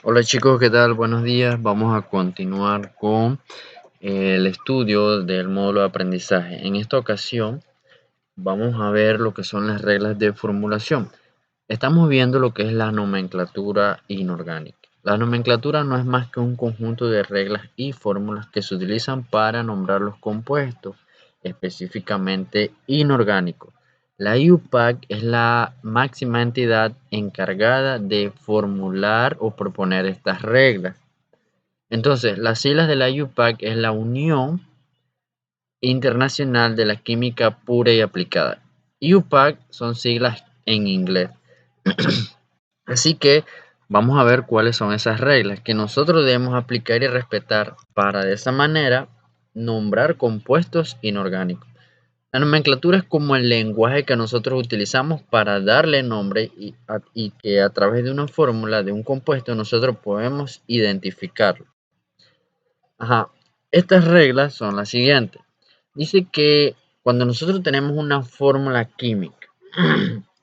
Hola chicos, ¿qué tal? Buenos días. Vamos a continuar con el estudio del módulo de aprendizaje. En esta ocasión vamos a ver lo que son las reglas de formulación. Estamos viendo lo que es la nomenclatura inorgánica. La nomenclatura no es más que un conjunto de reglas y fórmulas que se utilizan para nombrar los compuestos, específicamente inorgánicos. La IUPAC es la máxima entidad encargada de formular o proponer estas reglas. Entonces, las siglas de la IUPAC es la Unión Internacional de la Química Pura y Aplicada. IUPAC son siglas en inglés. Así que vamos a ver cuáles son esas reglas que nosotros debemos aplicar y respetar para de esa manera nombrar compuestos inorgánicos. La nomenclatura es como el lenguaje que nosotros utilizamos para darle nombre y que a través de una fórmula de un compuesto nosotros podemos identificarlo. Ajá. Estas reglas son las siguientes. Dice que cuando nosotros tenemos una fórmula química,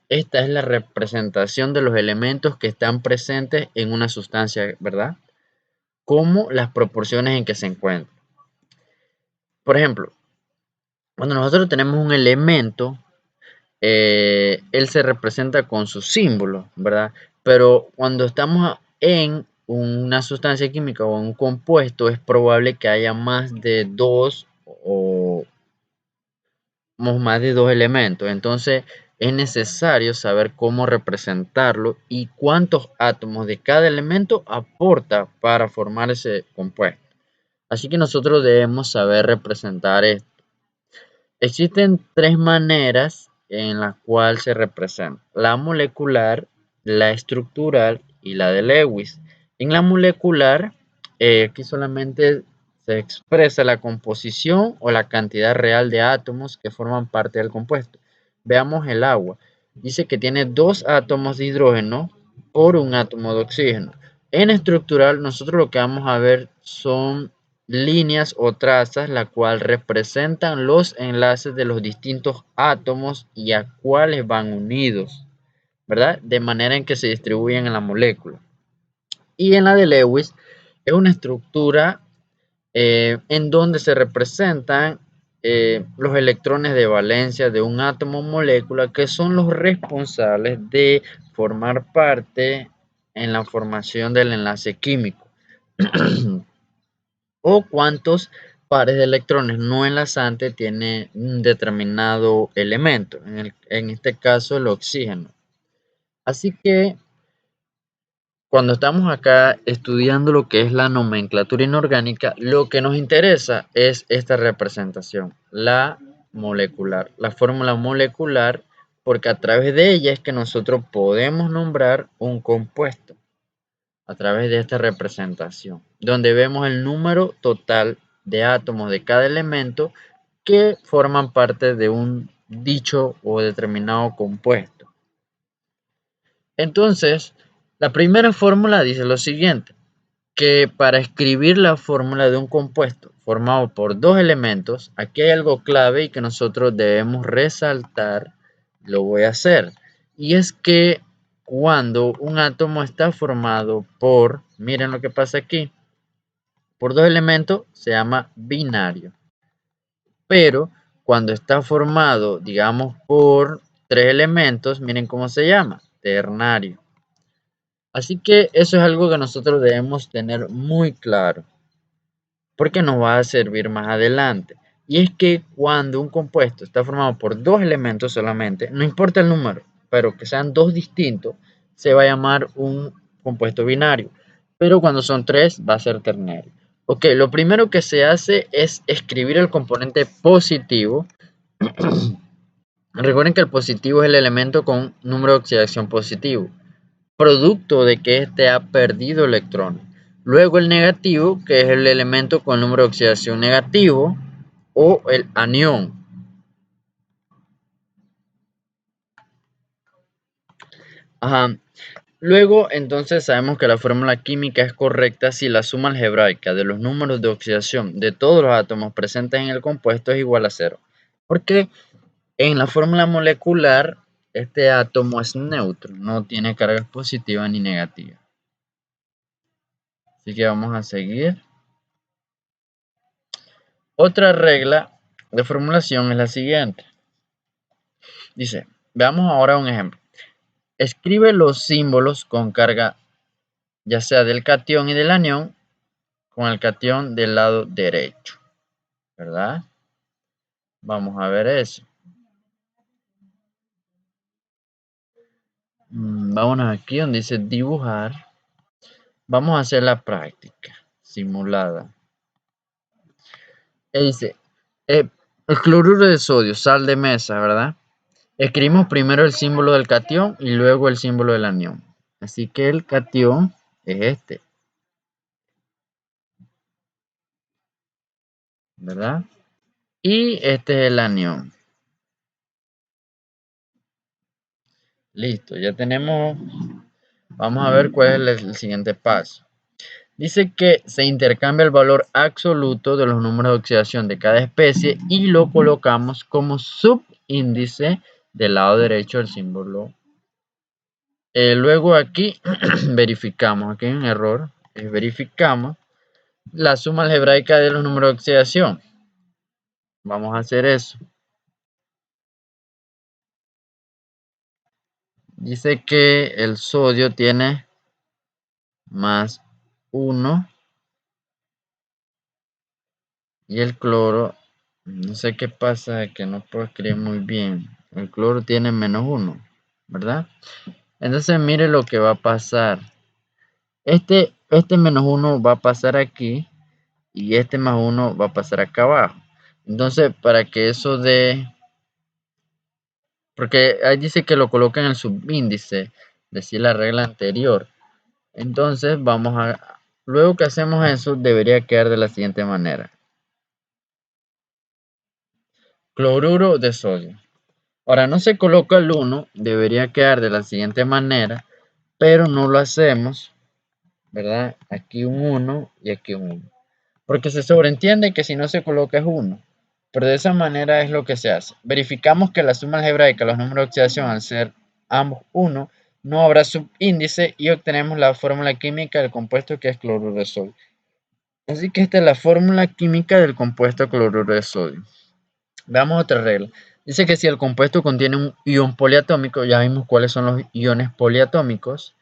esta es la representación de los elementos que están presentes en una sustancia, ¿verdad? Como las proporciones en que se encuentran. Por ejemplo, cuando nosotros tenemos un elemento, él se representa con su símbolo, ¿verdad? Pero cuando estamos en una sustancia química o en un compuesto, es probable que haya más de dos o más de dos elementos. Entonces, es necesario saber cómo representarlo y cuántos átomos de cada elemento aporta para formar ese compuesto. Así que nosotros debemos saber representar esto. Existen tres maneras en las cuales se representa: la molecular, la estructural y la de Lewis. En la molecular, aquí solamente se expresa la composición o la cantidad real de átomos que forman parte del compuesto. Veamos el agua. Dice que tiene dos átomos de hidrógeno por un átomo de oxígeno. En estructural, nosotros lo que vamos a ver son líneas o trazas, la cual representan los enlaces de los distintos átomos y a cuáles van unidos, ¿verdad? De manera en que se distribuyen en la molécula. Y en la de Lewis es una estructura en donde se representan los electrones de valencia de un átomo o molécula que son los responsables de formar parte en la formación del enlace químico. O cuántos pares de electrones no enlazantes tiene un determinado elemento, en este caso el oxígeno. Así que cuando estamos acá estudiando lo que es la nomenclatura inorgánica, lo que nos interesa es esta representación, la molecular, la fórmula molecular, porque a través de ella es que nosotros podemos nombrar un compuesto, a través de esta representación, donde vemos el número total de átomos de cada elemento que forman parte de un dicho o determinado compuesto. Entonces, la primera fórmula dice lo siguiente, que para escribir la fórmula de un compuesto formado por dos elementos, aquí hay algo clave y que nosotros debemos resaltar, lo voy a hacer, y es que cuando un átomo está formado por, miren lo que pasa aquí, por dos elementos se llama binario, pero cuando está formado, digamos, por tres elementos, miren cómo se llama, ternario. Así que eso es algo que nosotros debemos tener muy claro, porque nos va a servir más adelante. Y es que cuando un compuesto está formado por dos elementos solamente, no importa el número, pero que sean dos distintos, se va a llamar un compuesto binario. Pero cuando son tres, va a ser ternario. Ok, lo primero que se hace es escribir el componente positivo. Recuerden que el positivo es el elemento con número de oxidación positivo, producto de que éste ha perdido electrones. Luego el negativo, que es el elemento con número de oxidación negativo, o el anión. Ajá. Luego, entonces sabemos que la fórmula química es correcta si la suma algebraica de los números de oxidación de todos los átomos presentes en el compuesto es igual a cero. Porque en la fórmula molecular, este átomo es neutro, no tiene cargas positivas ni negativas. Así que vamos a seguir. Otra regla de formulación es la siguiente. Dice, veamos ahora un ejemplo. Escribe los símbolos con carga ya sea del catión y del anión con el catión del lado derecho, ¿verdad? Vamos a ver eso. Vámonos aquí donde dice dibujar. Vamos a hacer la práctica simulada. Y dice, el cloruro de sodio, sal de mesa, ¿verdad? Escribimos primero el símbolo del catión y luego el símbolo del anión. Así que el catión es este, ¿verdad? Y este es el anión. Listo, ya tenemos. Vamos a ver cuál es el siguiente paso. Dice que se intercambia el valor absoluto de los números de oxidación de cada especie y lo colocamos como subíndice del lado derecho del símbolo. Luego aquí verificamos, aquí hay un error, verificamos la suma algebraica de los números de oxidación. Vamos a hacer eso. Dice que el sodio tiene más 1 y el cloro, no sé qué pasa, que no puedo escribir muy bien. El cloro tiene menos 1, ¿verdad? Entonces mire lo que va a pasar. Este menos 1 va a pasar aquí y este más 1 va a pasar acá abajo. Entonces, para que eso dé, porque ahí dice que lo coloca en el subíndice, decir la regla anterior. Entonces, luego que hacemos eso, debería quedar de la siguiente manera. Cloruro de sodio. Ahora no se coloca el 1, debería quedar de la siguiente manera, pero no lo hacemos, ¿verdad? Aquí un 1 y aquí un 1. Porque se sobreentiende que si no se coloca es 1. Pero de esa manera es lo que se hace. Verificamos que la suma algebraica de los números de oxidación, al ser ambos 1, no habrá subíndice y obtenemos la fórmula química del compuesto que es cloruro de sodio. Así que esta es la fórmula química del compuesto cloruro de sodio. Veamos otra regla. Dice que si el compuesto contiene un ion poliatómico, ya vimos cuáles son los iones poliatómicos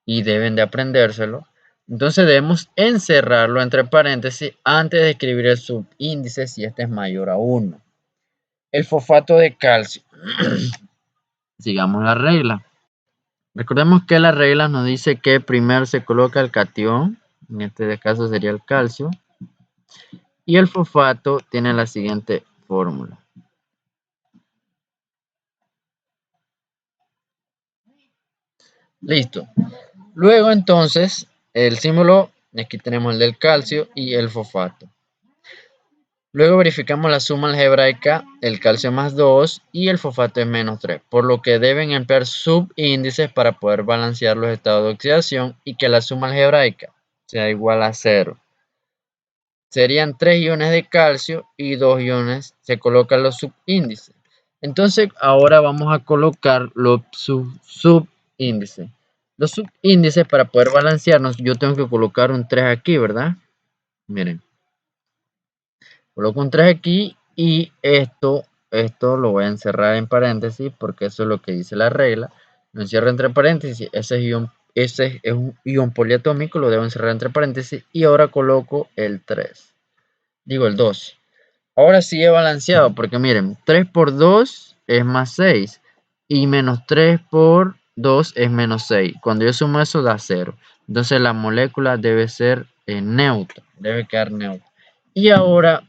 y deben de aprendérselo. Entonces debemos encerrarlo entre paréntesis antes de escribir el subíndice si este es mayor a 1. El fosfato de calcio. Sigamos la regla. Recordemos que la regla nos dice que primero se coloca el catión, en este caso sería el calcio, y el fosfato tiene la siguiente fórmula. Listo. Luego entonces el símbolo, aquí tenemos el del calcio y el fosfato. Luego verificamos la suma algebraica, el calcio más 2 y el fosfato es menos 3, por lo que deben emplear subíndices para poder balancear los estados de oxidación y que la suma algebraica sea igual a 0. Serían 3 iones de calcio y 2 iones, se colocan los subíndices. Entonces ahora vamos a colocar los subíndices. Los subíndices para poder balancearnos, yo tengo que colocar un 3 aquí, ¿verdad? Miren. Coloco un 3 aquí y esto lo voy a encerrar en paréntesis porque eso es lo que dice la regla. Lo encierro entre paréntesis, ese es un ion poliatómico, lo debo encerrar entre paréntesis y ahora coloco el 3. Digo el 2. Ahora sí he balanceado porque miren, 3 por 2 es más 6 y menos 3 por 2 es menos 6. Cuando yo sumo eso da 0. Entonces la molécula debe ser neutra, debe quedar neutra. Y ahora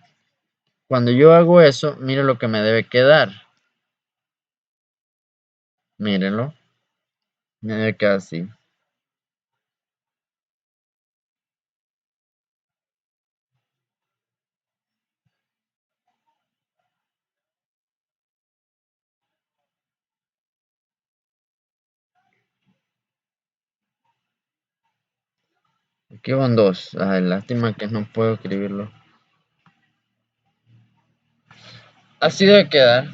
cuando yo hago eso, miren lo que me debe quedar. Mírenlo. Me debe quedar así. Aquí van dos. Ay, lástima que no puedo escribirlo. Así debe quedar.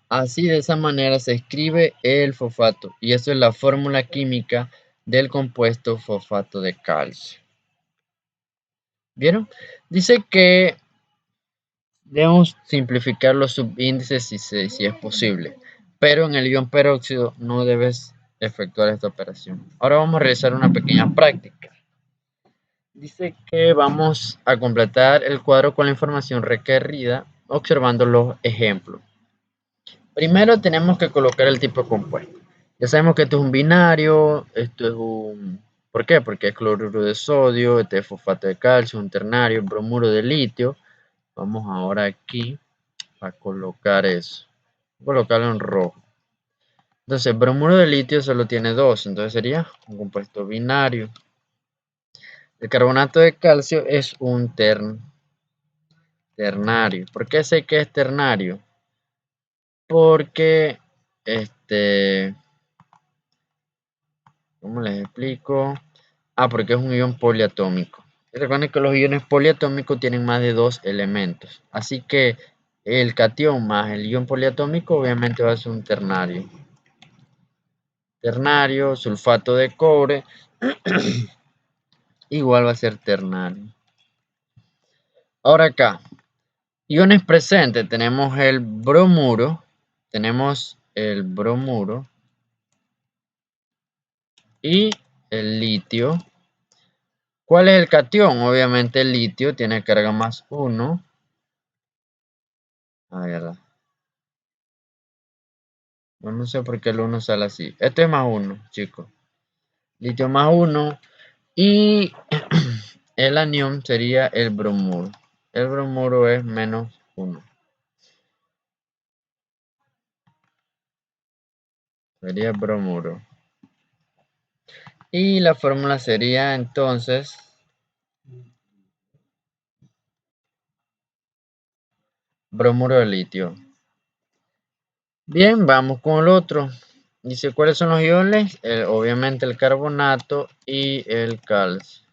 Así de esa manera se escribe el fosfato. Y eso es la fórmula química del compuesto fosfato de calcio. ¿Vieron? Dice que debemos simplificar los subíndices si es posible, pero en el ion peróxido no debes efectuar esta operación. Ahora vamos a realizar una pequeña práctica. Dice que vamos a completar el cuadro con la información requerida observando los ejemplos. Primero tenemos que colocar el tipo compuesto. Ya sabemos que esto es un binario, esto es un... ¿Por qué? Porque es cloruro de sodio, este es fosfato de calcio, un ternario, bromuro de litio. Vamos ahora aquí a colocar eso. Voy a colocarlo en rojo. Entonces, bromuro de litio solo tiene dos, entonces sería un compuesto binario. El carbonato de calcio es un ternario. ¿Por qué sé que es ternario? Porque, ¿cómo les explico? Porque es un ion poliatómico. Y recuerden que los iones poliatómicos tienen más de dos elementos. Así que el catión más el ion poliatómico obviamente va a ser un ternario. Ternario, sulfato de cobre, igual va a ser ternario. Ahora acá, iones presentes, tenemos el bromuro y el litio. ¿Cuál es el catión? Obviamente el litio tiene carga más 1. ¿Verdad? No sé por qué el 1 sale así. Este es más 1, chicos. Litio más 1. Y el anión sería el bromuro. El bromuro es menos 1. Sería bromuro. Y la fórmula sería entonces bromuro de litio. Bien, vamos con el otro. Dice, ¿cuáles son los iones? Obviamente el carbonato y el calcio.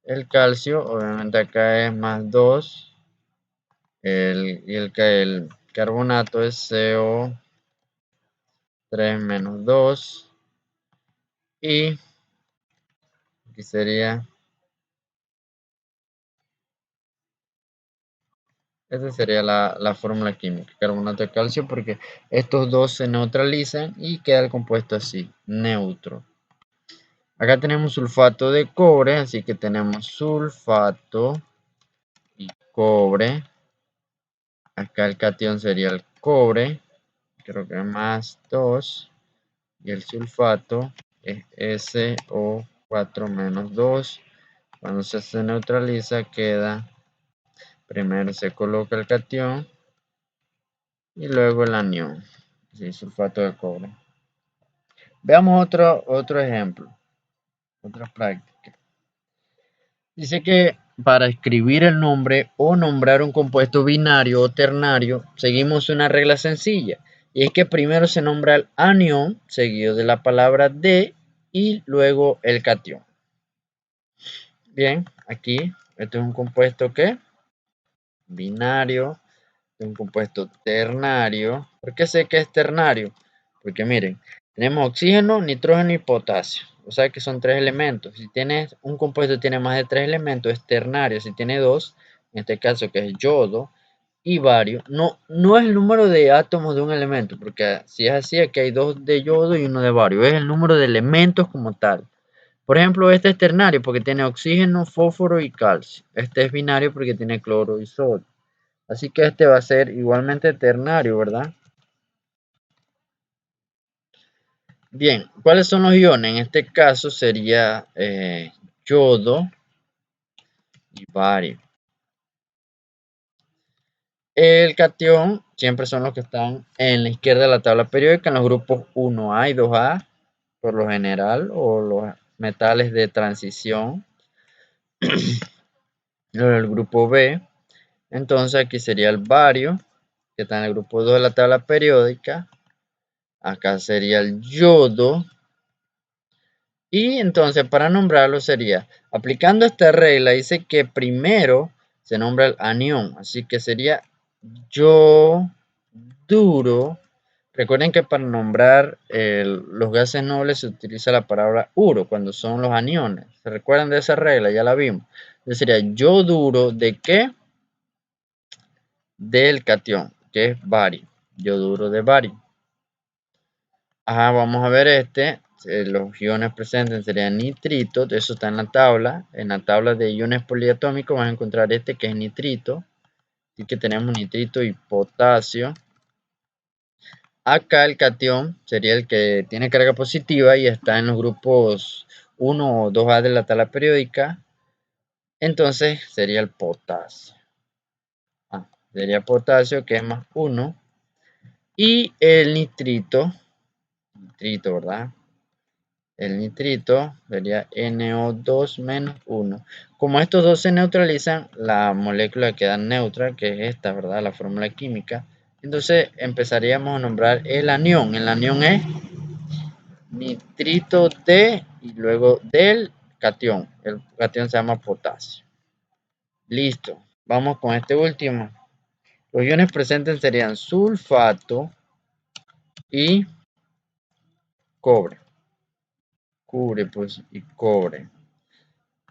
El calcio, obviamente acá es más 2. El carbonato es CO3 menos 2. Y aquí sería... Esa sería la fórmula química, carbonato de calcio, porque estos dos se neutralizan y queda el compuesto así, neutro. Acá tenemos sulfato de cobre, así que tenemos sulfato y cobre. Acá el catión sería el cobre, creo que más 2. Y el sulfato es SO4 menos 2. Cuando se neutraliza queda, primero se coloca el catión y luego el anión, sí, sulfato de cobre. Veamos otro ejemplo, otra práctica. Dice que para escribir el nombre o nombrar un compuesto binario o ternario, seguimos una regla sencilla. Y es que primero se nombra el anión, seguido de la palabra de y luego el catión. Bien, aquí, este es un compuesto que binario, un compuesto ternario. ¿Por qué sé que es ternario? Porque miren, tenemos oxígeno, nitrógeno y potasio. O sea que son 3 elementos. Si tienes un compuesto tiene más de 3 elementos, es ternario. Si tiene 2, en este caso que es yodo y bario, no es el número de átomos de un elemento, porque si es así, aquí hay 2 de yodo y 1 de bario. Es el número de elementos como tal. Por ejemplo, este es ternario porque tiene oxígeno, fósforo y calcio. Este es binario porque tiene cloro y sodio. Así que este va a ser igualmente ternario, ¿verdad? Bien, ¿cuáles son los iones? En este caso sería yodo y bario. El catión siempre son los que están en la izquierda de la tabla periódica, en los grupos 1A y 2A, por lo general, o los metales de transición. El grupo B, entonces aquí sería el bario, que está en el grupo 2 de la tabla periódica. Acá sería el yodo. Y entonces para nombrarlo sería, aplicando esta regla, dice que primero se nombra el anión. Así que sería yoduro. Recuerden que para nombrar los gases nobles se utiliza la palabra uro cuando son los aniones. ¿Se recuerdan de esa regla? Ya la vimos. Entonces sería yoduro de ¿qué? Del catión, que es bario. Yoduro de bario. Ajá, vamos a ver este. Los iones presentes serían nitrito, eso está en la tabla. En la tabla de iones poliatómicos vas a encontrar este que es nitrito. Así que tenemos nitrito y potasio. Acá el catión sería el que tiene carga positiva y está en los grupos 1 o 2A de la tabla periódica. Entonces sería el potasio. Sería potasio que es más 1. Y el nitrito, ¿verdad? El nitrito sería NO2 menos 1. Como estos dos se neutralizan, la molécula queda neutra, que es esta, ¿verdad? La fórmula química. Entonces empezaríamos a nombrar el anión. El anión es nitrito de y luego del catión. El catión se llama potasio. Listo. Vamos con este último. Los iones presentes serían sulfato y cobre. Cubre, pues, y cobre.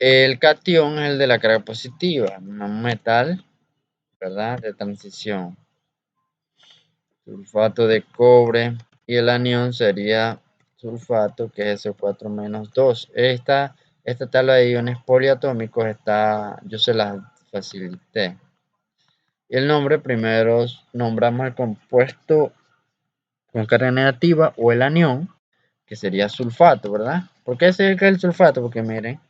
El catión es el de la carga positiva, un metal, ¿verdad? De transición. Sulfato de cobre. Y el anión sería sulfato, que es SO4 menos 2. Esta tabla de iones poliatómicos yo se las facilité. Y el nombre, primero nombramos el compuesto con carga negativa o el anión, que sería sulfato, ¿verdad? ¿Por qué es el sulfato? Porque miren,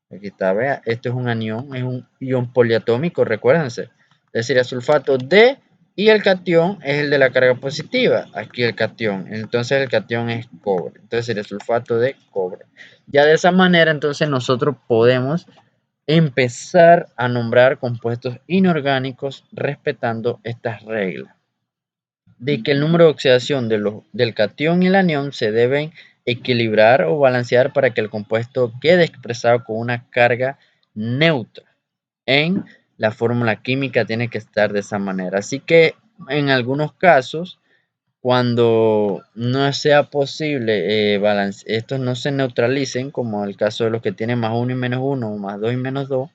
aquí está, vea, esto es un anión, es un ion poliatómico, recuérdense. Entonces sería sulfato de y el catión es el de la carga positiva. Aquí el catión, entonces el catión es cobre. Entonces sería sulfato de cobre. Ya de esa manera, entonces nosotros podemos empezar a nombrar compuestos inorgánicos respetando estas reglas de que el número de oxidación del catión y el anión se deben equilibrar o balancear para que el compuesto quede expresado con una carga neutra. En la fórmula química tiene que estar de esa manera. Así que en algunos casos, cuando no sea posible estos no se neutralicen, como el caso de los que tienen más 1 y menos 1, o más 2 y menos 2,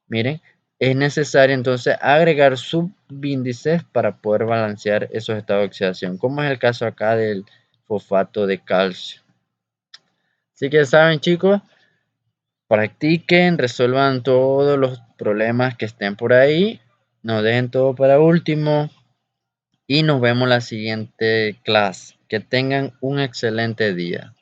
miren, es necesario entonces agregar subíndices para poder balancear esos estados de oxidación, como es el caso acá del fosfato de calcio. Así que saben, chicos, practiquen, resuelvan todos los problemas que estén por ahí, no dejen todo para último y nos vemos la siguiente clase. Que tengan un excelente día.